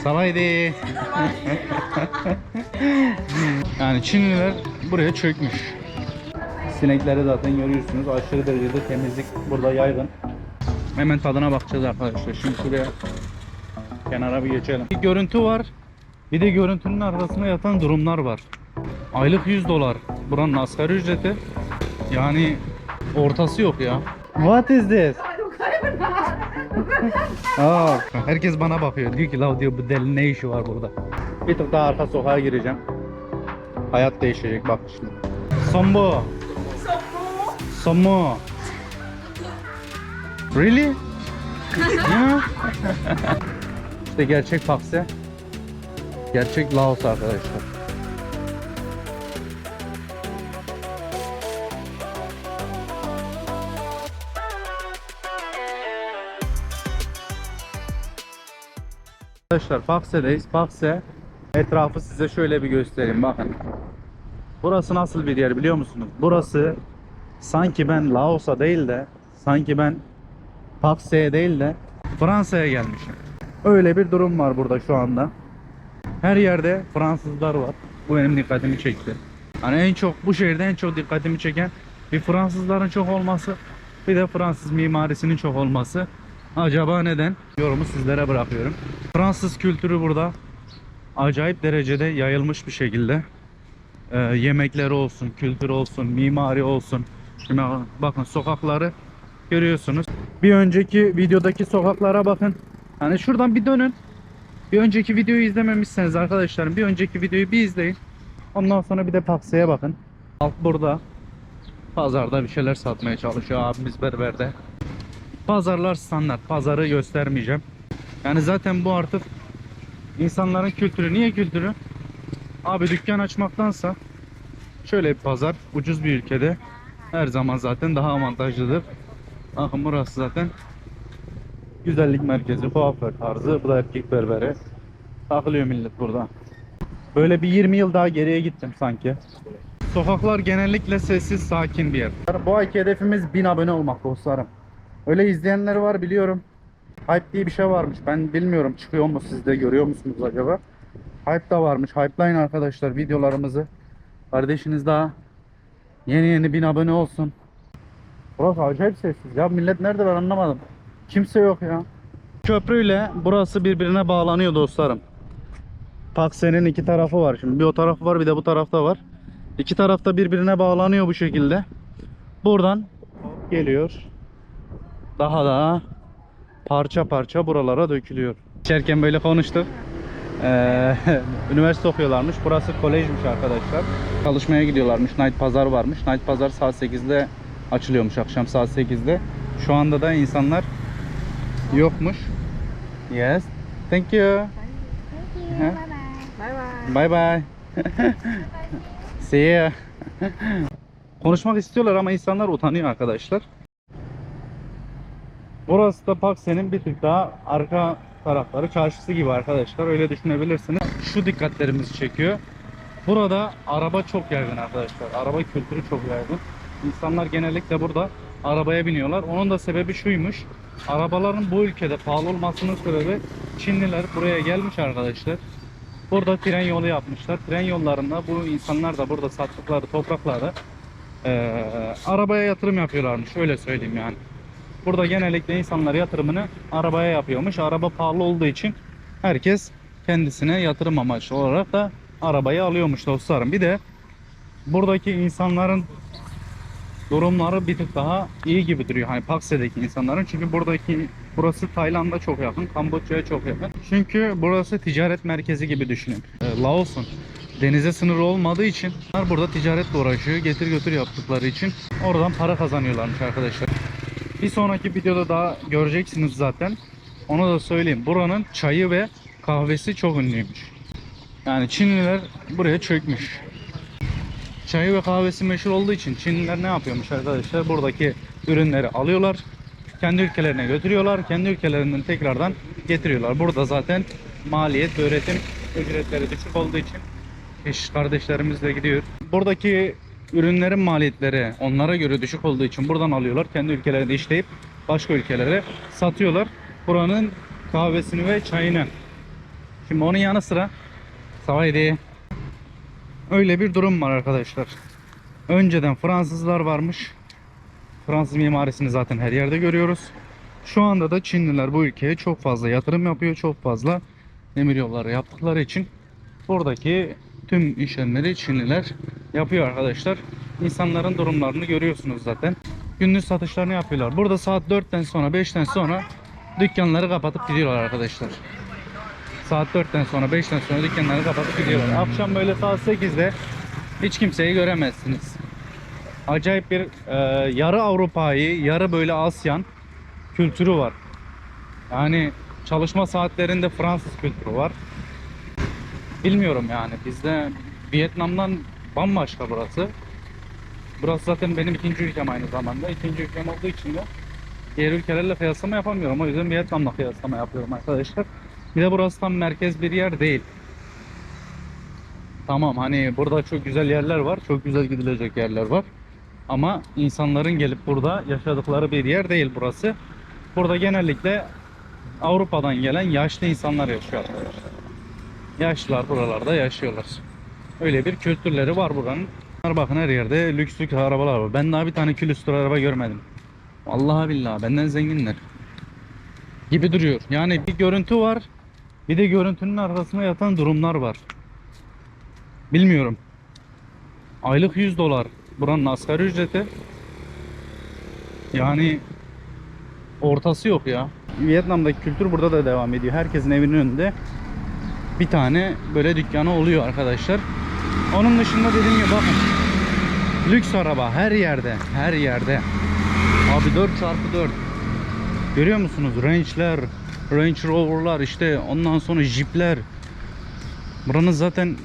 Salaydı. Yani Çinliler buraya çökmüş. Sinekleri zaten görüyorsunuz. Aşırı derecede temizlik burada yaygın. Hemen tadına bakacağız arkadaşlar. Şimdi şuraya kenara bir geçelim. Bir görüntü var. Bir de görüntünün arkasında yatan durumlar var. Aylık $100. Buranın asgari ücreti. Yani ortası yok ya. What is this? Aa, herkes bana bakıyor. Diyor ki lav diyor bu deli ne işi var burada. Bir tık daha arka sokağa gireceğim. Hayat değişecek bak şimdi. Sombo. Sombo. Really? Yeah. İşte gerçek Pakse. Gerçek Laos arkadaşlar. Arkadaşlar Pakse'deyiz. Pakse etrafı size şöyle bir göstereyim bakın. Burası nasıl bir yer biliyor musunuz? Burası sanki ben Laos'a değil de sanki ben Pakse'ye değil de Fransa'ya gelmişim. Öyle bir durum var burada şu anda. Her yerde Fransızlar var. Bu benim dikkatimi çekti. Hani en çok bu şehirde en çok dikkatimi çeken bir Fransızların çok olması, bir de Fransız mimarisinin çok olması. Acaba neden? Yorumu sizlere bırakıyorum. Fransız kültürü burada acayip derecede yayılmış bir şekilde. Yemekleri olsun, kültürü olsun, mimari olsun. Şimdi bakın sokakları görüyorsunuz. Bir önceki videodaki sokaklara bakın. Hani şuradan bir dönün. Bir önceki videoyu izlememişseniz arkadaşlarım bir önceki videoyu bir izleyin. Ondan sonra bir de Pakse'ye bakın. Halk burada pazarda bir şeyler satmaya çalışıyor abimiz berberde. Pazarlar standart. Pazarı göstermeyeceğim. Yani zaten bu artık insanların kültürü. Niye kültürü? Abi dükkan açmaktansa şöyle bir pazar ucuz bir ülkede her zaman zaten daha avantajlıdır. Bakın burası zaten güzellik merkezi, kuaför tarzı. Bu da erkek berberi. Takılıyor millet burada. Böyle bir 20 yıl daha geriye gittim sanki. Sokaklar genellikle sessiz, sakin bir yer. Bu ayki hedefimiz 1000 abone olmak dostlarım. Öyle izleyenler var biliyorum. Hype diye bir şey varmış. Ben bilmiyorum çıkıyor mu, siz de görüyor musunuz acaba? Hype da varmış. Hype'layın arkadaşlar videolarımızı. Kardeşiniz daha yeni 1000 abone olsun. Burası acayip sessiz ya. Millet nerede ben anlamadım. Kimse yok ya. Köprüyle burası birbirine bağlanıyor dostlarım. Pakse'nin iki tarafı var. Şimdi bir o tarafı var bir de bu tarafta var. İki tarafta birbirine bağlanıyor bu şekilde. Buradan geliyor. Daha parça parça buralara dökülüyor. İçerken böyle konuştuk. Üniversite okuyorlarmış. Burası kolejmiş arkadaşlar. Çalışmaya gidiyorlarmış. Night pazar varmış. Night pazar saat 8'de açılıyormuş, akşam saat 8'de. Şu anda da insanlar yokmuş. Yes. Thank you. Bye bye. Bye bye. See ya. Konuşmak istiyorlar ama insanlar utanıyor arkadaşlar. Burası da Pakse'nin bir tık daha arka tarafları, çarşısı gibi arkadaşlar. Öyle düşünebilirsiniz. Şu dikkatlerimizi çekiyor. Burada araba çok yaygın arkadaşlar. Araba kültürü çok yaygın. İnsanlar genellikle burada arabaya biniyorlar. Onun da sebebi şuymuş. Arabaların bu ülkede pahalı olmasının sebebi Çinliler buraya gelmiş arkadaşlar. Burada tren yolu yapmışlar. Tren yollarında bu insanlar da burada sattıkları topraklarda arabaya yatırım yapıyorlarmış. Öyle söyleyeyim yani. Burada genellikle insanlar yatırımını arabaya yapıyormuş. Araba pahalı olduğu için herkes kendisine yatırım amaçlı olarak da arabayı alıyormuş dostlarım. Bir de buradaki insanların durumları bir tık daha iyi gibi duruyor. Hani Pakse'deki insanların. Çünkü burası Tayland'a çok yakın, Kamboçya'ya çok yakın. Çünkü burası ticaret merkezi gibi düşünün. Laos'un denize sınırı olmadığı için burada ticaretle uğraşıyor. Getir götür yaptıkları için oradan para kazanıyorlarmış arkadaşlar. Bir sonraki videoda daha göreceksiniz zaten. Onu da söyleyeyim. Buranın çayı ve kahvesi çok ünlüymüş. Yani Çinliler buraya çökmüş. Çayı ve kahvesi meşhur olduğu için Çinliler ne yapıyormuş arkadaşlar? Buradaki ürünleri alıyorlar. Kendi ülkelerine götürüyorlar. Kendi ülkelerinden tekrardan getiriyorlar. Burada zaten maliyet ve üretim ücretleri düşük olduğu için iş kardeşlerimiz de gidiyor. Buradaki ürünlerin maliyetleri onlara göre düşük olduğu için buradan alıyorlar. Kendi ülkelerinde işleyip başka ülkelere satıyorlar. Buranın kahvesini ve çayını Şimdi onun yanı sıra Savaydi. Öyle bir durum var arkadaşlar. Önceden Fransızlar varmış. Fransız mimarisini zaten her yerde görüyoruz. Şu anda da Çinliler bu ülkeye çok fazla yatırım yapıyor. Çok fazla demir yolları yaptıkları için buradaki tüm işlemleri Çinliler yapıyor arkadaşlar. İnsanların durumlarını görüyorsunuz zaten. Günlük satışlarını yapıyorlar. Burada saat 4'ten sonra 5'ten sonra dükkanları kapatıp gidiyorlar arkadaşlar. Saat 4'ten sonra 5'ten sonra dükkanları kapatıp gidiyorlar. Akşam böyle saat 8'de hiç kimseyi göremezsiniz. Acayip bir yarı Avrupa'yı, yarı böyle Asyan kültürü var. Yani çalışma saatlerinde Fransız kültürü var. Bilmiyorum yani, bizde Vietnam'dan bambaşka burası. Burası zaten benim ikinci ülkem aynı zamanda. İkinci ülkem olduğu için de diğer ülkelerle kıyaslama yapamıyorum. O yüzden Vietnam'la kıyaslama yapıyorum arkadaşlar. Bir de burası tam merkez bir yer değil. Tamam, hani burada çok güzel yerler var. Çok güzel gidilecek yerler var. Ama insanların gelip burada yaşadıkları bir yer değil burası. Burada genellikle Avrupa'dan gelen yaşlı insanlar yaşıyor arkadaşlar. Yaşlılar buralarda yaşıyorlar. Öyle bir kültürleri var buranın. Bakın her yerde lüks lüks arabalar var. Ben daha bir tane külüstür araba görmedim. Vallahi billahi benden zenginler gibi duruyor. Yani bir görüntü var. Bir de görüntünün arkasında yatan durumlar var. Bilmiyorum. Aylık $100 buranın asgari ücreti. Yani ortası yok ya. Vietnam'daki kültür burada da devam ediyor. Herkesin evinin önünde bir tane böyle dükkanı oluyor arkadaşlar. Onun dışında dediğim gibi bakın, lüks araba her yerde, her yerde. Abi 4x4. Görüyor musunuz? Range'ler, Range Rover'lar, işte ondan sonra Jeep'ler. Buranın zaten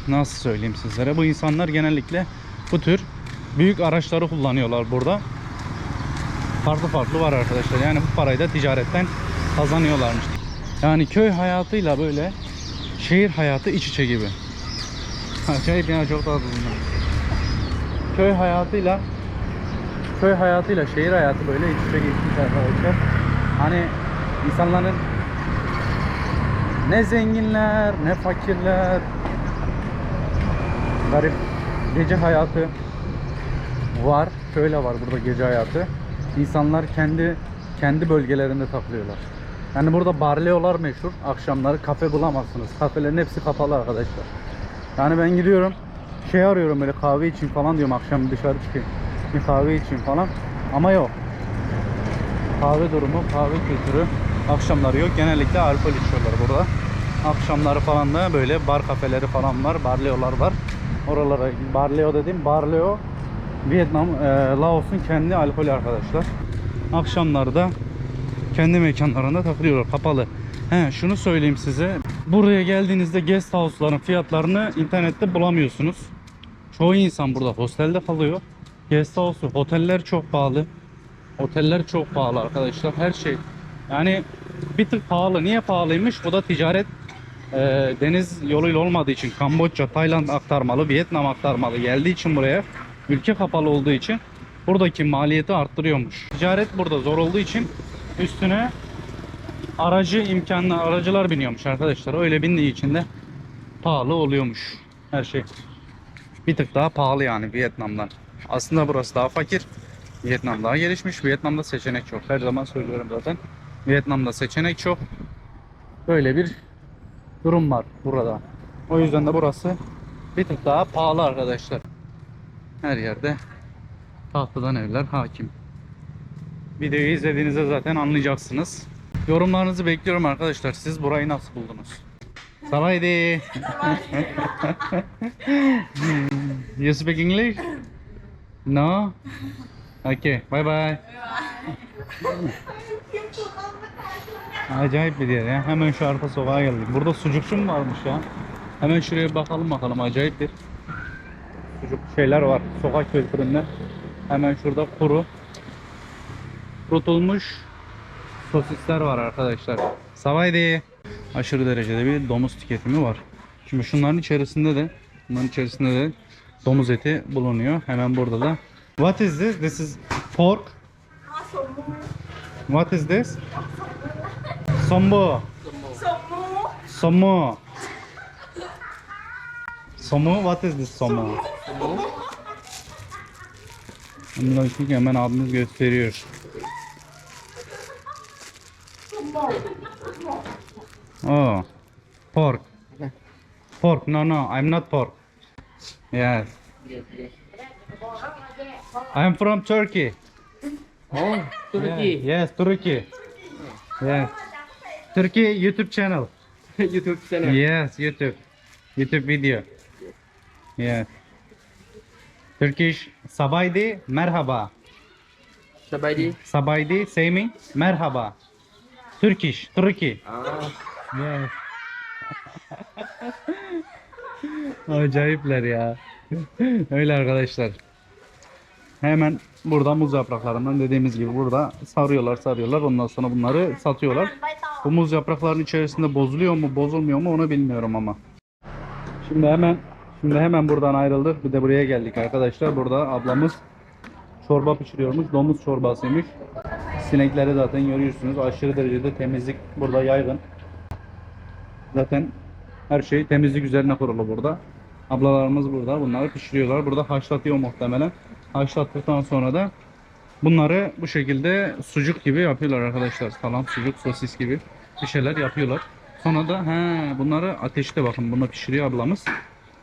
nasıl söyleyeyim sizlere, bu insanlar genellikle bu tür büyük araçları kullanıyorlar burada. Farklı farklı var arkadaşlar. Yani bu parayı da ticaretten kazanıyorlarmış. Yani köy hayatıyla böyle şehir hayatı iç içe gibi. Acayip ya, çok tatlı bunlar. Köy hayatıyla şehir hayatı böyle iç içe geçmiş arkadaşlar. Hani insanların ne zenginler ne fakirler, garip gece hayatı var. Şöyle var burada gece hayatı. İnsanlar kendi bölgelerinde takılıyorlar. Yani burada barleolar meşhur. Akşamları kafe bulamazsınız. Kafelerin hepsi kapalı arkadaşlar. Yani ben gidiyorum, şey arıyorum, böyle kahve içeyim falan diyorum, akşam dışarı çıkayım bir kahve içeyim falan, ama yok. Kahve durumu, kahve kültürü akşamları yok. Genellikle alkol içiyorlar burada. Akşamları falan da böyle bar kafeleri falan var, barleolar var. Oralara, barleo dediğim, barleo Vietnam, Laos'un kendi alkolü arkadaşlar. Akşamları da kendi mekanlarında takılıyorlar, kapalı. Şunu söyleyeyim size. Buraya geldiğinizde guest house'ların fiyatlarını internette bulamıyorsunuz. Çoğu insan burada hostelde kalıyor. Guest house, oteller çok pahalı. Oteller çok pahalı arkadaşlar. Her şey. Yani bir tık pahalı. Niye pahalıymış? Bu da ticaret deniz yoluyla olmadığı için, Kamboçya, Tayland aktarmalı, Vietnam aktarmalı geldiği için buraya, ülke kapalı olduğu için buradaki maliyeti arttırıyormuş. Ticaret burada zor olduğu için üstüne aracılar biniyormuş arkadaşlar. Öyle bindiği için de pahalı oluyormuş her şey. Bir tık daha pahalı yani Vietnam'dan. Aslında burası daha fakir. Vietnam daha gelişmiş. Vietnam'da seçenek çok. Her zaman söylüyorum zaten. Vietnam'da seçenek çok. Böyle bir durum var burada. O yüzden de burası bir tık daha pahalı arkadaşlar. Her yerde tahtadan evler hakim. Videoyu izlediğinizde zaten anlayacaksınız. Yorumlarınızı bekliyorum arkadaşlar. Siz burayı nasıl buldunuz? Savaydi. You speak English? No? Okay, bye bye. Acayip bir yer ya. Hemen şu arka sokağa geldik. Burada sucukçu mu varmış ya? Hemen şuraya bakalım. Acayip bir sucuk şeyler var. Sokak kültüründe. Hemen şurada kurutulmuş sosisler var arkadaşlar. Savaydi. Aşırı derecede bir domuz tüketimi var. Şimdi bunların içerisinde de domuz eti bulunuyor. Hemen burada da. What is this? This is pork. What is this? Sombo. Somo. Somo, what is this somo? Şimdi hemen abimiz gösteriyor. Oh, pork. Pork, no, I'm not pork. Yes. I'm from Turkey. Oh, Turkey. Yes, Turkey. Yes. Turkey YouTube channel. YouTube channel. Yes, YouTube. YouTube video. Yes. Turkish Sabaydi merhaba. Sabaydi. Sabaydi say me merhaba. Turkish, Turkey. Ah, Yes. Acayipler ya. Öyle arkadaşlar. Hemen burada muz yapraklarından dediğimiz gibi burada sarıyorlar. Ondan sonra bunları satıyorlar. Bu muz yapraklarının içerisinde bozuluyor mu, bozulmuyor mu onu bilmiyorum ama. Şimdi hemen buradan ayrıldık. Bir de buraya geldik arkadaşlar. Burada ablamız çorba pişiriyormuş. Domuz çorbasıymış. Sinekleri zaten görüyorsunuz. Aşırı derecede temizlik burada yaygın. Zaten her şey temizlik üzerine kurulu burada. Ablalarımız burada. Bunları pişiriyorlar. Burada haşlatıyor muhtemelen. Haşlattıktan sonra da bunları bu şekilde sucuk gibi yapıyorlar arkadaşlar. Salam, sucuk, sosis gibi bir şeyler yapıyorlar. Sonra da bunları ateşte bakın bunu pişiriyor ablamız.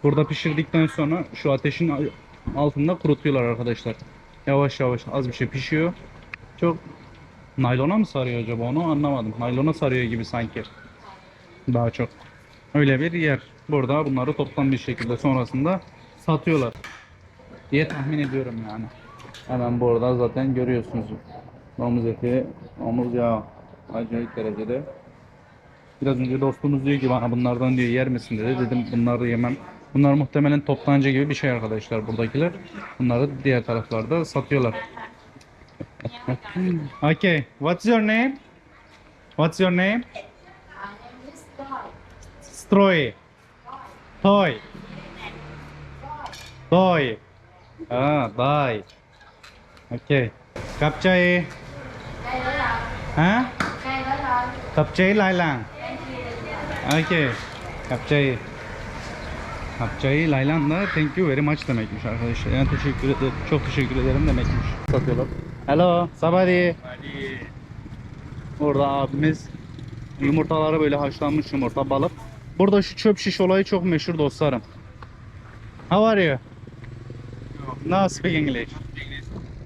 Burada pişirdikten sonra şu ateşin altında kurutuyorlar arkadaşlar. Yavaş yavaş az bir şey pişiyor. Çok naylona mı sarıyor acaba onu anlamadım. Naylona sarıyor gibi sanki. Daha çok. Öyle bir yer. Burada bunları toplam bir şekilde sonrasında satıyorlar diye tahmin ediyorum yani. Hemen burada zaten görüyorsunuz. Domuz eti, domuz yağı acayip derecede. Biraz önce dostumuz diyor ki bana bunlardan diyor yer misin dedi. Dedim bunları yemem. Bunlar muhtemelen toptancı gibi bir şey arkadaşlar buradakiler. Bunları diğer taraflarda satıyorlar. Okay, what's your name? What's your name? Stroy. Toy. Toy. Bye. Okay. Kapçayı. Ha? Kapçayı Laylan. Okay. Kapçayı. Kapçayı Laylan da thank you very much demekmiş arkadaşlar. Yani teşekkür ederim. Çok teşekkür ederim demekmiş. Satıyorlar. Hello. Sabadi. Orada abimiz yumurtaları böyle haşlanmış yumurta balık. Burada şu çöp şiş olayı çok meşhur dostlarım. How are you? No speak English.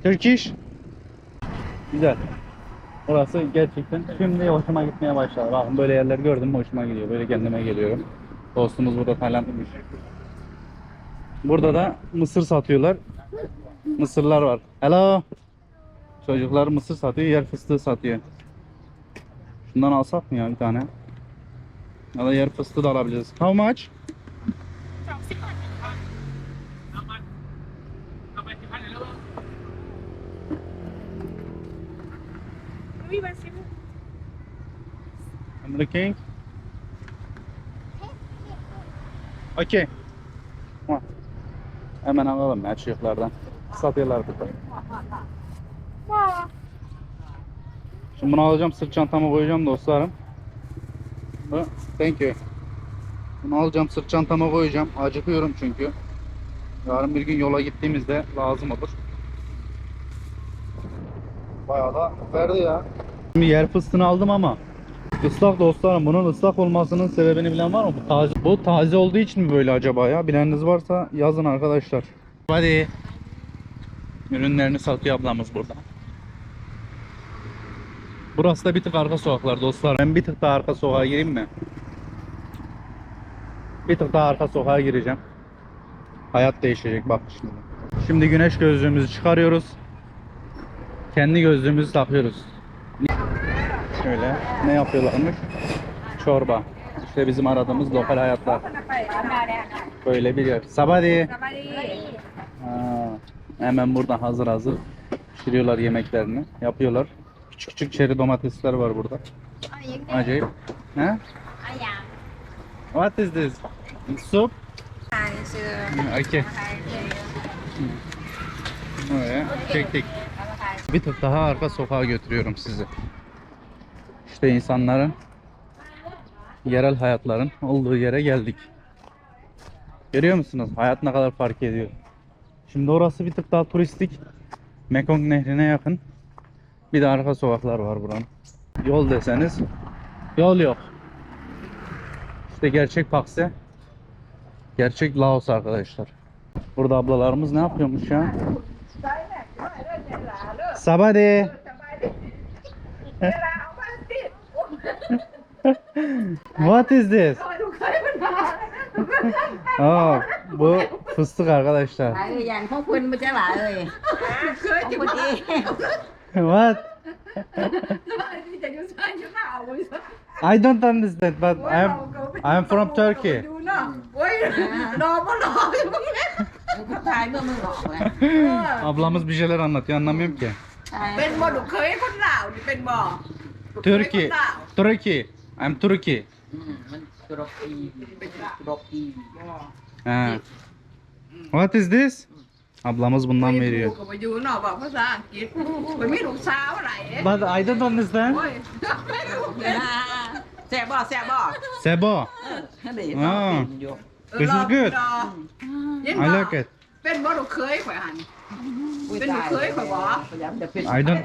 Turkish? Güzel. Burası gerçekten şimdi hoşuma gitmeye başladı. Bakın böyle yerler gördüm mü hoşuma gidiyor. Böyle kendime geliyorum. Dostumuz burada Taylandlıymış. Burada da mısır satıyorlar. Mısırlar var. Hello. Çocuklar mısır satıyor, yer fıstığı satıyor. Şundan alsak mı ya bir tane? Ya da yer fıstığı da alabiliriz. How much? I'm looking. Okay. Tamam. Hemen alalım ya çocuklardan. Satıyorlar burada. Şimdi bunu alacağım, sırt çantama koyacağım dostlarım. Thank you. Bunu alacağım, sırt çantama koyacağım. Acıkıyorum çünkü. Yarın bir gün yola gittiğimizde lazım olur. Bayağı da verdi ya. Şimdi yer fıstığını aldım ama ıslak dostlarım. Bunun ıslak olmasının sebebini bilen var mı? Bu taze olduğu için mi böyle acaba ya? Bileniniz varsa yazın arkadaşlar. Hadi. Ürünlerini satıyor ablamız burada. Burası da bir tık arka sokaklar dostlar. Ben bir tık daha arka sokağa gireyim mi? Bir tık daha arka sokağa gireceğim. Hayat değişecek bak şimdi. Şimdi güneş gözlüğümüzü çıkarıyoruz. Kendi gözlüğümüzü takıyoruz. Şöyle ne yapıyorlarmış? Çorba. İşte bizim aradığımız lokal hayatlar. Böyle bir yer. Sabadi. Hemen buradan hazır pişiriyorlar yemeklerini. Yapıyorlar. Küçük küçük çeri domatesler var burada. Acayip. Ha? What is this? Soup? Okay. Oraya çektik. Bir tık daha arka sokağa götürüyorum sizi. İşte insanların yerel hayatların olduğu yere geldik. Görüyor musunuz? Hayat ne kadar fark ediyor. Şimdi orası bir tık daha turistik. Mekong Nehri'ne yakın. Bir de arka sokaklar var buranın. Yol deseniz yol yok. İşte gerçek Pakse. Gerçek Laos arkadaşlar. Burada ablalarımız ne yapıyormuş ya? Sabade. What is this? Aa, bu fıstık arkadaşlar. Tại dàn không khuyên mới trái bà ơi. Không khuyên đi. What? I don't understand, but I'm from Turkey. Thay mưa mưa ngọt nè. Ablamız bir şeyler anlatıyor, anlamıyorum ki. เป็นบ่ลูกเคยคนลาวนี่เป็นบ่ลูกเคยคน Turkey, ลาว Turkey. I'm Turkey. Mình Turkey. Ha. What is this? Ablamız bundan ลู veriyor. กก็มาอยู่เนาะบอกภาษาอังกฤษมันมีลูกสาวอะไร But I don't understand. โอ้ยไม่รู้ Xe bò, xe bò. Sebo. Để À. nó tìm vô. This is good. ยิน I บ่ like it. เป็นบ่ลูกเคยข่อยหัน Ui, Bên tài một cưới rồi. phải bỏ. Phải dám đập phim. I don't.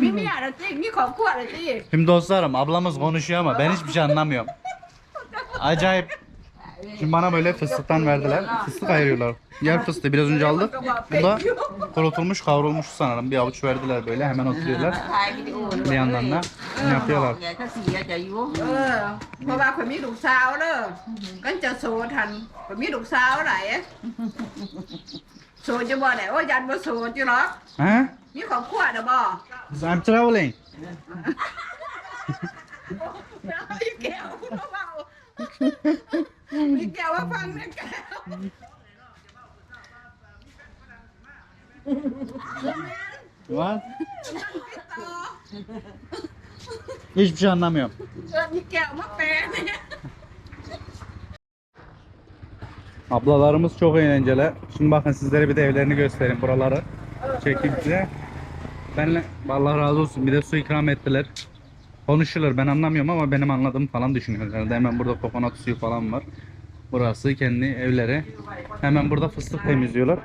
มีเมียแล้วจริงมีครอบครัวแล้วจริง Şimdi dostlarım ablamız konuşuyor ama ben hiçbir şey anlamıyorum. Acayip. Şimdi bana böyle fıstıktan verdiler. Fıstık ayırıyorlar. Yer fıstığı biraz önce aldık. Bu da kurutulmuş kavrulmuş sanırım. Bir avuç verdiler böyle hemen oturuyorlar. Hai video nữa. Bir yandan da ne yapıyorlar? Ngày khác gì ra chạy vô. เพราะว่าข่อยมีลูกสาวเด้อกันจะโสดทันข่อยมีลูกสาวไหนโสดจะบ่ได้โอ้ยยันบ่โสดอยู่หรอก Ha? มีครอบครัวเด้อบ่ I'm traveling. มีแก้วเบามีแก้วว่าฟังนะแก้ว What? Hiçbir şey anlamıyorum. มีแก้วมาแปลเนี่ย Ablalarımız çok eğlenceli. Şimdi bakın sizlere bir de evlerini göstereyim buraları. Çekeyim size. Benle Allah razı olsun bir de su ikram ettiler. Konuşuyorlar ben anlamıyorum ama benim anladığım falan düşünüyorlar. Hemen burada kokonat suyu falan var. Burası kendi evleri. Hemen burada fıstık temizliyorlar.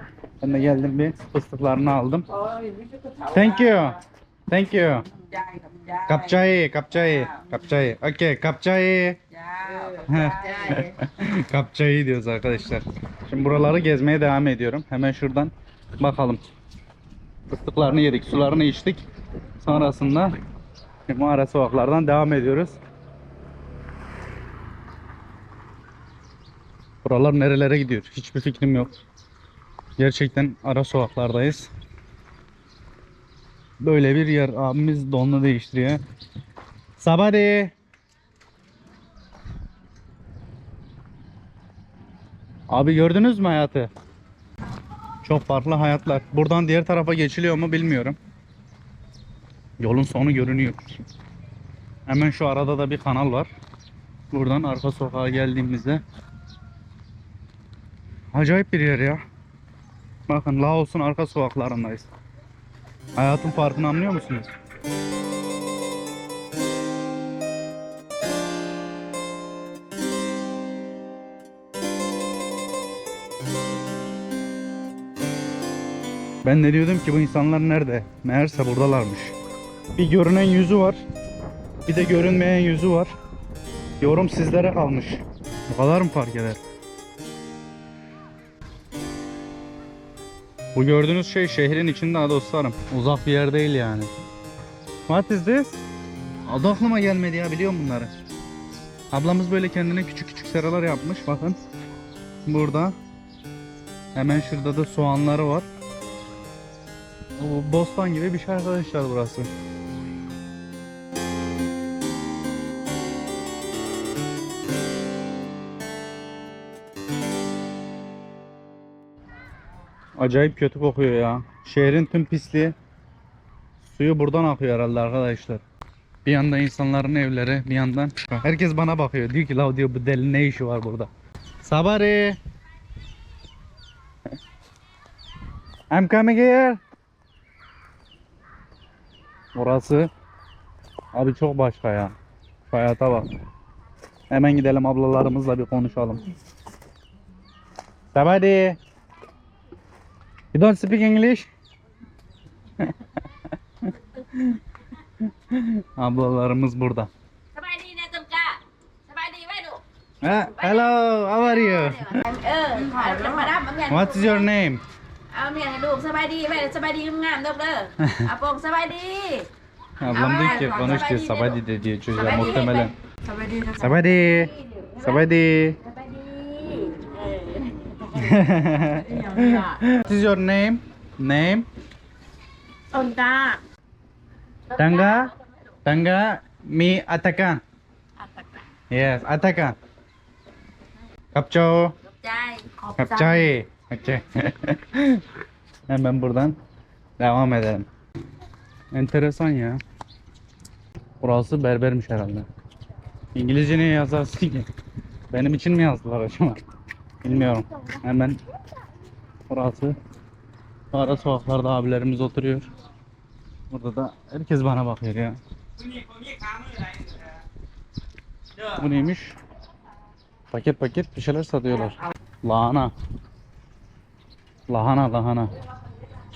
Ben de geldim bir fıstıklarını aldım. Thank you. Thank you. Chai, Kapçayı, kapçayı. Okay, kapçayı. Kapçayı diyoruz arkadaşlar. Şimdi buraları gezmeye devam ediyorum. Hemen şuradan bakalım. Fıstıklarını yedik, sularını içtik. Sonrasında mağara sokaklardan devam ediyoruz. Buralar nerelere gidiyor? Hiçbir fikrim yok. Gerçekten ara sokaklardayız. Böyle bir yer. Abimiz donunu değiştiriyor. Sabadi. Abi gördünüz mü hayatı? Çok farklı hayatlar. Buradan diğer tarafa geçiliyor mu bilmiyorum. Yolun sonu görünüyor. Hemen şu arada da bir kanal var. Buradan arka sokağa geldiğimizde acayip bir yer ya. Bakın Laos'un arka sokaklarındayız. Hayatın farkını anlıyor musunuz? Ben ne diyordum ki bu insanlar nerede? Meğerse buradalarmış. Bir görünen yüzü var. Bir de görünmeyen yüzü var. Yorum sizlere kalmış. Bu kadar mı fark eder? Bu gördüğünüz şey şehrin içinde ha dostlarım. Uzak bir yer değil yani. What is this? Adı aklıma gelmedi ya, biliyorum bunları. Ablamız böyle kendine küçük küçük seralar yapmış, bakın. Burada. Hemen şurada da soğanları var. Bu bostan gibi bir şey arkadaşlar burası. Acayip kötü kokuyor ya. Şehrin tüm pisliği suyu buradan akıyor herhalde arkadaşlar. Bir yanda insanların evleri, bir yandan herkes bana bakıyor. Diyor ki la diyor bu deli ne işi var burada. Sabari. I'm coming here. Burası abi çok başka ya. hayata bak. Hemen gidelim ablalarımızla bir konuşalım. Sabadi. You don't speak English? Ablalarımız burada. สบายดีนะต้นกล้าสบายดีไหมลูก Hello, how are you? ถ่ายแล้วมาดับมาเมีย What's your name? เอาเมียให้ลูกสบายดีไหมสบายดีงามๆเด้อเด้ออาโปงสบายดี Ablam diyor ki konuş diyor Sabadi de diyor çocuğa muhtemelen. สบายดีนะ Sabadi. Sabadi. สบายดี What is your name? Name? ต้นกล้า Tangga? Tangga mi Atakan. Yes, Atakan. Kapço. ใจขอบ Kapçay. Kapçay. Hemen buradan devam edelim. Enteresan ya. Burası berbermiş herhalde. İngilizce niye yazarsın ki? Benim için mi yazdılar acaba? Bilmiyorum. Hemen burası. Ara sokaklarda abilerimiz oturuyor. Burada da herkes bana bakıyor ya. Bu neymiş? Paket paket bir şeyler satıyorlar. Lahana. Lahana.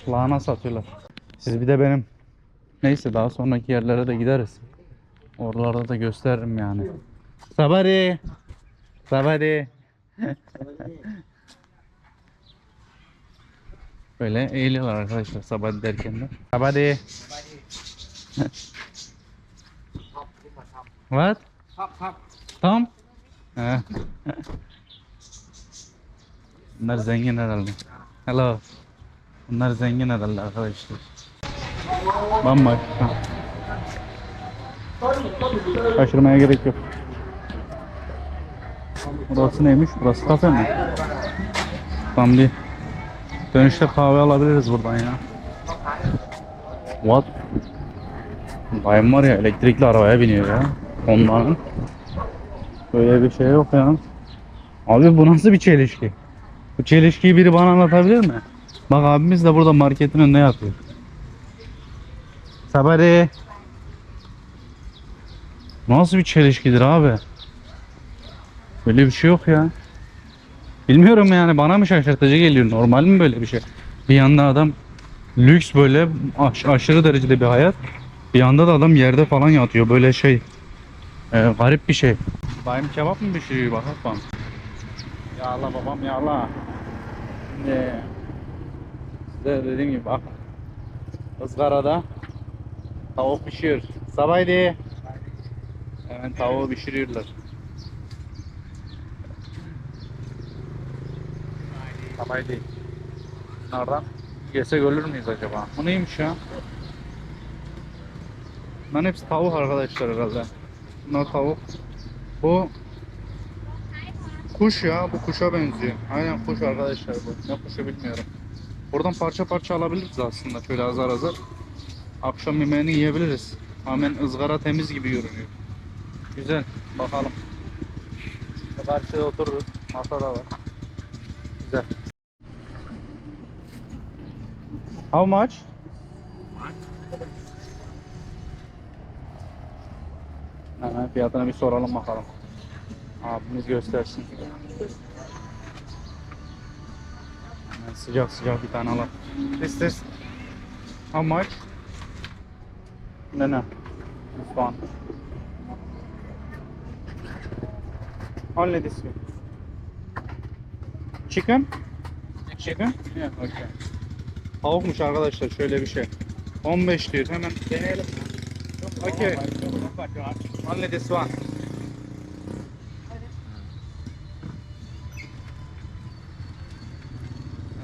Lahana satıyorlar. Siz bir de benim neyse daha sonraki yerlere de gideriz. Oralarda da gösteririm yani. Sabari. Sabari. Böyle eğiliyorlar arkadaşlar sabah derken de. Sabari. What? Tom? He. Bunlar zengin herhalde. Hello. Bunlar zengin herhalde arkadaşlar. Bambaşka. Şaşırmaya gerek yok. Burası neymiş? Burası kafe mi? Tam bir dönüşte kahve alabiliriz buradan ya. What? Dayım var ya elektrikli arabaya biniyor ya. Onların. Böyle bir şey yok ya. Abi bu nasıl bir çelişki? Bu çelişkiyi biri bana anlatabilir mi? Bak abimiz de burada marketin önünde yapıyor. Sabari. Nasıl bir çelişkidir abi? Böyle bir şey yok ya. Bilmiyorum yani bana mı şaşırtıcı geliyor? Normal mi böyle bir şey? Bir yanda adam lüks böyle aşırı derecede bir hayat. Bir yanda da adam yerde falan yatıyor. Böyle şey garip bir şey. Dayım kebap mı pişiriyor bakalım. Yağla babam yağla. Şimdi size dediğim gibi bak. Izgarada tavuk pişiyor. Sabaydi. Hemen tavuğu pişiriyorlar. Sabaydi. Bunlardan yesek ölür müyüz acaba? Bu neymiş ya? Bunların hepsi tavuk arkadaşlar herhalde. Bunlar tavuk. Bu kuş ya. Bu kuşa benziyor. Aynen kuş arkadaşlar bu. Ne kuşu bilmiyorum. Buradan parça parça alabiliriz aslında. Şöyle azar azar. Akşam yemeğini yiyebiliriz. Hemen ızgara temiz gibi görünüyor. Güzel. Bakalım. Karşıda otururuz. Masa da var. Güzel. How much? Hemen fiyatına bir soralım bakalım. Abimiz göstersin. Hemen sıcak sıcak bir tane alalım. This how much? No. This one. Only this one. Chicken? Chicken? Yeah, okay. Tavukmuş arkadaşlar şöyle bir şey. 15 diyor. Hemen deneyelim. Okay. Only this one.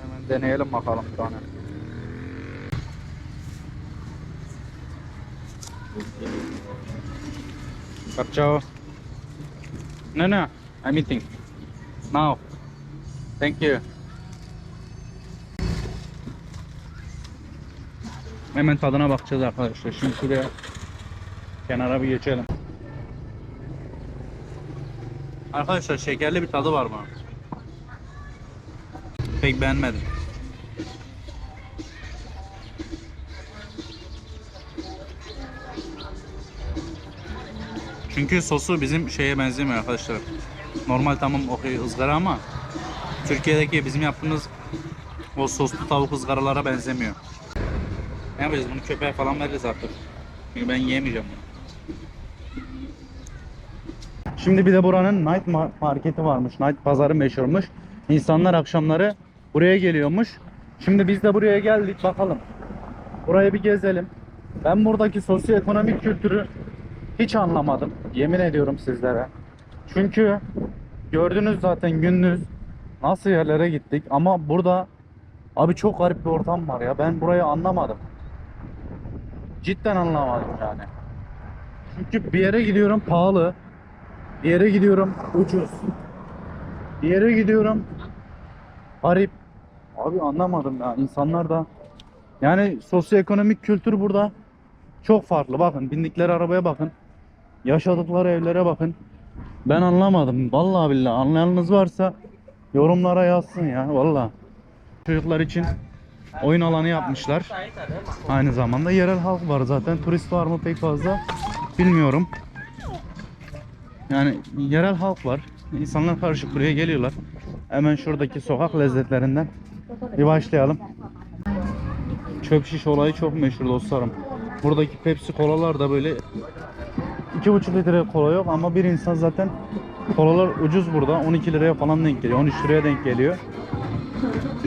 Hemen deneyelim bakalım bir tane. Kapçao. No. I'm eating. Now. Thank you. Hemen tadına bakacağız arkadaşlar. Şimdi şuraya kenara bir geçelim. Arkadaşlar şekerli bir tadı var bana. Pek beğenmedim. Çünkü sosu bizim şeye benzemiyor arkadaşlar. Normal tamam okey ızgara ama Türkiye'deki bizim yaptığımız o soslu tavuk ızgaralara benzemiyor. Ne yapacağız bunu köpeğe falan veririz artık. Çünkü ben yiyemeyeceğim bunu. Şimdi bir de buranın night marketi varmış. Night pazarı meşhurmuş. İnsanlar akşamları buraya geliyormuş. Şimdi biz de buraya geldik bakalım. Burayı bir gezelim. Ben buradaki sosyoekonomik kültürü hiç anlamadım. Yemin ediyorum sizlere. Çünkü gördünüz zaten gündüz nasıl yerlere gittik ama burada abi çok garip bir ortam var ya. Ben burayı anlamadım. Cidden anlamadım yani. Çünkü bir yere gidiyorum pahalı. Bir yere gidiyorum ucuz. Bir yere gidiyorum garip. Abi anlamadım ya. İnsanlar da yani sosyoekonomik kültür burada çok farklı. Bakın bindikleri arabaya bakın. Yaşadıkları evlere bakın. Ben anlamadım. Vallahi billahi anlayanınız varsa yorumlara yazsın ya. Vallahi. Çocuklar için oyun alanı yapmışlar. Aynı zamanda yerel halk var zaten. Turist var mı pek fazla bilmiyorum. Yani yerel halk var. İnsanlar karışık buraya geliyorlar. Hemen şuradaki sokak lezzetlerinden bir başlayalım. Çöp şiş olayı çok meşhur dostlarım. Buradaki Pepsi kolalar da böyle 2,5 litre kola yok ama bir insan zaten kolalar ucuz burada. 12 liraya falan denk geliyor. 13 liraya denk geliyor.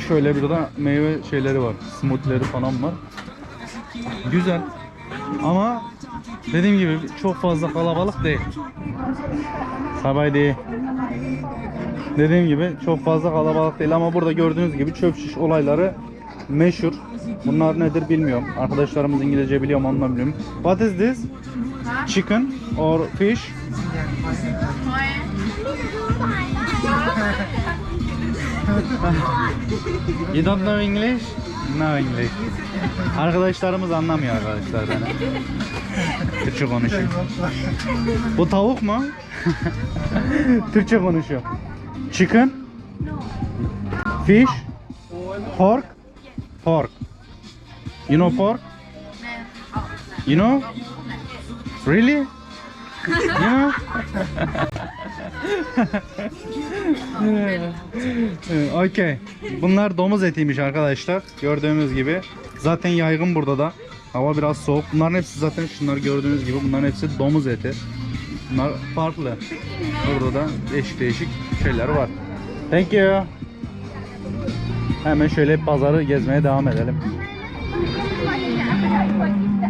Şöyle bir de meyve şeyleri var. Smoothie'leri falan var. Güzel. Ama dediğim gibi çok fazla kalabalık değil. Sabaydi. Dediğim gibi çok fazla kalabalık değil ama burada gördüğünüz gibi çöp şiş olayları meşhur. Bunlar nedir bilmiyorum. Arkadaşlarımız İngilizce biliyor mu ondan bilmiyorum. What is this? Chicken or fish? You don't know English? No English. Arkadaşlarımız anlamıyor arkadaşlar beni. Türkçe konuşuyor. Bu tavuk mu? Türkçe konuşuyor. Chicken? Fish? Pork? Pork. You know pork? You know? Really? You know? Okay. Bunlar domuz etiymiş arkadaşlar. Gördüğünüz gibi. Zaten yaygın burada da. Hava biraz soğuk. Bunların hepsi zaten şunlar gördüğünüz gibi. Bunların hepsi domuz eti. Bunlar farklı. Burada da değişik değişik şeyler var. Thank you. Hemen şöyle pazarı gezmeye devam edelim.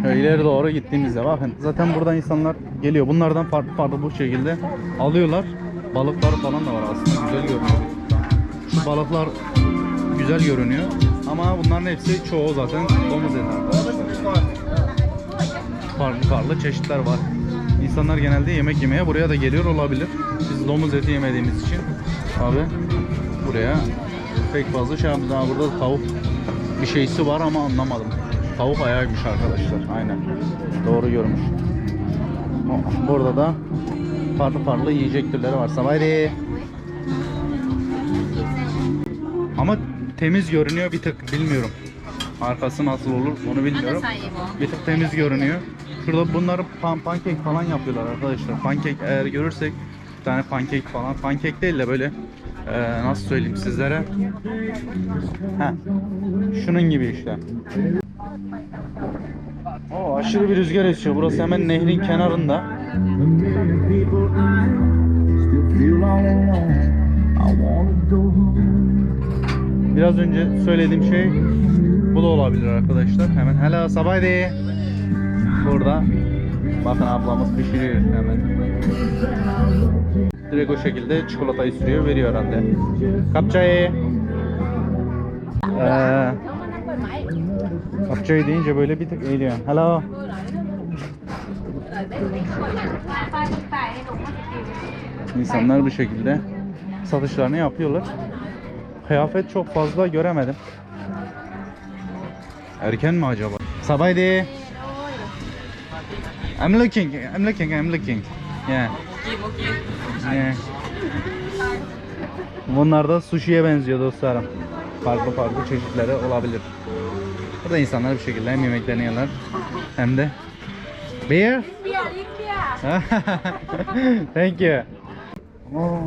İleri doğru gittiğimizde bakın zaten burada insanlar geliyor. Bunlardan farklı farklı bu şekilde alıyorlar. Balıklar falan da var aslında güzel görünüyor. Şu balıklar güzel görünüyor ama bunların hepsi çoğu zaten domuz eti arkadaşlar. Farklı farklı çeşitler var. İnsanlar genelde yemek yemeye buraya da geliyor olabilir. Biz domuz eti yemediğimiz için abi buraya pek fazla şey yapmıyoruz. Ama burada tavuk bir şeysi var ama anlamadım. Tavuk ayağıymış arkadaşlar. Aynen. Doğru görmüş. Burada da farklı farklı yiyecek türleri var. Sabaydi. Ama temiz görünüyor bir tık bilmiyorum. Arkası nasıl olur onu bilmiyorum. Bir tık temiz görünüyor. Şurada bunları pankek falan yapıyorlar arkadaşlar. Pankek eğer görürsek bir tane pankek falan. Pankek değil de böyle nasıl söyleyeyim sizlere. Heh. Şunun gibi işte. Oo, aşırı bir rüzgar esiyor. Burası hemen nehrin kenarında. Biraz önce söylediğim şey bu da olabilir arkadaşlar. Hemen hello sabaydi. Burada bakın ablamız pişiriyor hemen. Direkt o şekilde çikolatayı sürüyor, veriyor herhalde. Kapçayı. Kapçayı deyince böyle bir tık eğiliyor. Hello. İnsanlar bu şekilde satışlarını yapıyorlar. Kıyafet çok fazla göremedim. Erken mi acaba? Sabaydi. I'm looking. Yeah. Yeah. Bunlar da sushi'ye benziyor dostlarım. Farklı farklı çeşitleri olabilir. Burada insanlar bir şekilde hem yemeklerini yiyorlar hem de beer. Thank you. Oh,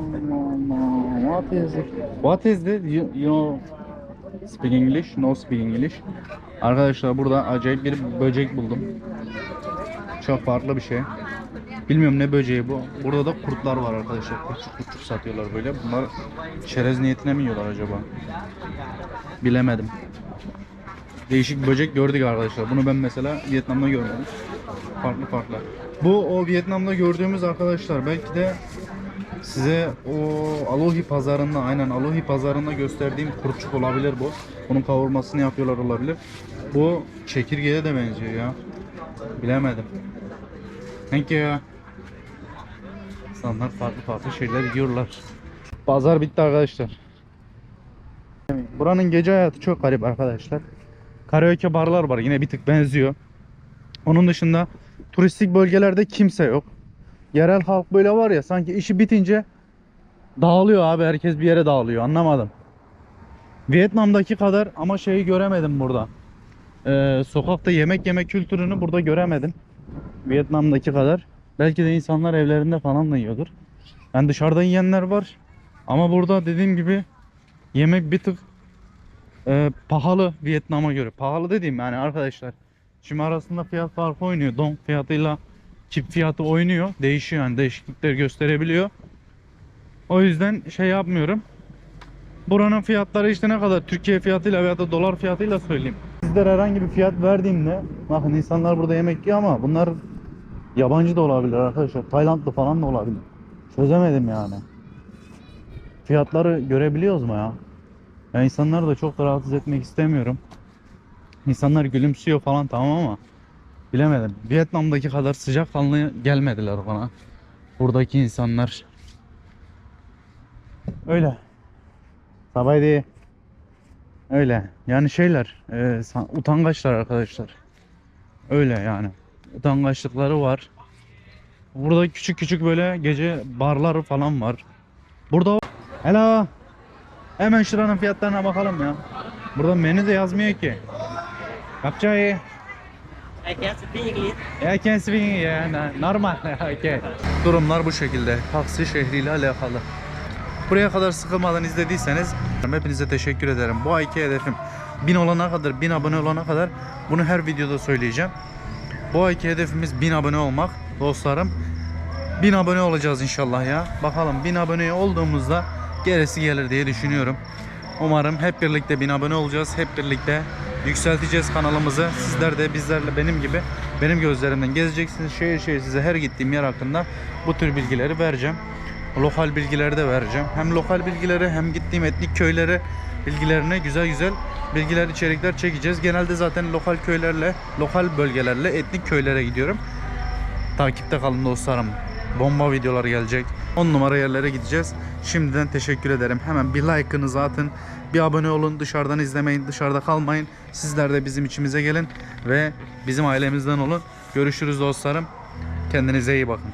what is it? What is this? You speak English? No speak English. Arkadaşlar burada acayip bir böcek buldum. Çok farklı bir şey. Bilmiyorum ne böceği bu. Burada da kurtlar var arkadaşlar. Kurtçuk satıyorlar böyle. Bunlar çerez niyetine mi yiyorlar acaba? Bilemedim. Değişik bir böcek gördük arkadaşlar. Bunu ben mesela Vietnam'da görmedim. Farklı. Bu o Vietnam'da gördüğümüz arkadaşlar. Belki de size o Alohi pazarında, aynen Alohi pazarında gösterdiğim kurtçuk olabilir bu. Bunun kavurmasını yapıyorlar olabilir. Bu çekirgeye de benziyor ya. Bilemedim. Thank you. İnsanlar farklı şeyler yiyorlar. Pazar bitti arkadaşlar. Buranın gece hayatı çok garip arkadaşlar. Karaoke barlar var, yine bir tık benziyor. Onun dışında turistik bölgelerde kimse yok. Yerel halk böyle var ya, sanki işi bitince dağılıyor abi, herkes bir yere dağılıyor, anlamadım. Vietnam'daki kadar ama şeyi göremedim burada. Sokakta yemek yeme kültürünü burada göremedim. Vietnam'daki kadar. Belki de insanlar evlerinde falan da yiyordur. Yani dışarıda yiyenler var. Ama burada dediğim gibi yemek bir tık pahalı Vietnam'a göre. Pahalı dediğim yani arkadaşlar. Şimdi arasında fiyat farkı oynuyor. Dong fiyatıyla kip fiyatı oynuyor. Değişiyor yani, değişiklikler gösterebiliyor. O yüzden şey yapmıyorum. Buranın fiyatları işte ne kadar Türkiye fiyatıyla veya da dolar fiyatıyla söyleyeyim. Sizlere herhangi bir fiyat verdiğimde, bakın insanlar burada yemek yiyor ama bunlar yabancı da olabilir arkadaşlar. Taylandlı falan da olabilir. Çözemedim yani. Fiyatları görebiliyoruz mu ya? Ya insanları da çok da rahatsız etmek istemiyorum. İnsanlar gülümsüyor falan tamam ama bilemedim. Vietnam'daki kadar sıcakkanlı gelmediler bana. Buradaki insanlar. Öyle. Sabahleyin. Öyle. Yani şeyler utangaçlar arkadaşlar. Öyle yani. Utangaçlıkları var. Burada küçük böyle gece barları falan var. Burada hello. Hemen şuranın fiyatlarına bakalım ya. Burada menü de yazmıyor ki. Kapçayı. I can speak English. Normal. Okay. Durumlar bu şekilde. Taksi şehriyle alakalı. Buraya kadar sıkılmadan izlediyseniz hepinize teşekkür ederim. Bu ayki hedefim 1000 olana kadar, 1000 abone olana kadar, bunu her videoda söyleyeceğim. Bu ayki hedefimiz 1000 abone olmak dostlarım. 1000 abone olacağız inşallah ya. Bakalım 1000 abone olduğumuzda gerisi gelir diye düşünüyorum. Umarım hep birlikte 1000 abone olacağız. Hep birlikte yükselteceğiz kanalımızı. Sizler de bizlerle benim gibi benim gözlerimden gezeceksiniz. Şehir size her gittiğim yer hakkında bu tür bilgileri vereceğim. Lokal bilgileri de vereceğim. Hem lokal bilgileri hem gittiğim etnik köyleri bilgilerini güzel bilgiler, içerikler çekeceğiz. Genelde zaten lokal köylerle, lokal bölgelerle etnik köylere gidiyorum. Takipte kalın dostlarım. Bomba videolar gelecek. 10 numara yerlere gideceğiz. Şimdiden teşekkür ederim. Hemen bir like'ınızı atın. Bir abone olun. Dışarıdan izlemeyin. Dışarıda kalmayın. Sizler de bizim içimize gelin ve bizim ailemizden olun. Görüşürüz dostlarım. Kendinize iyi bakın.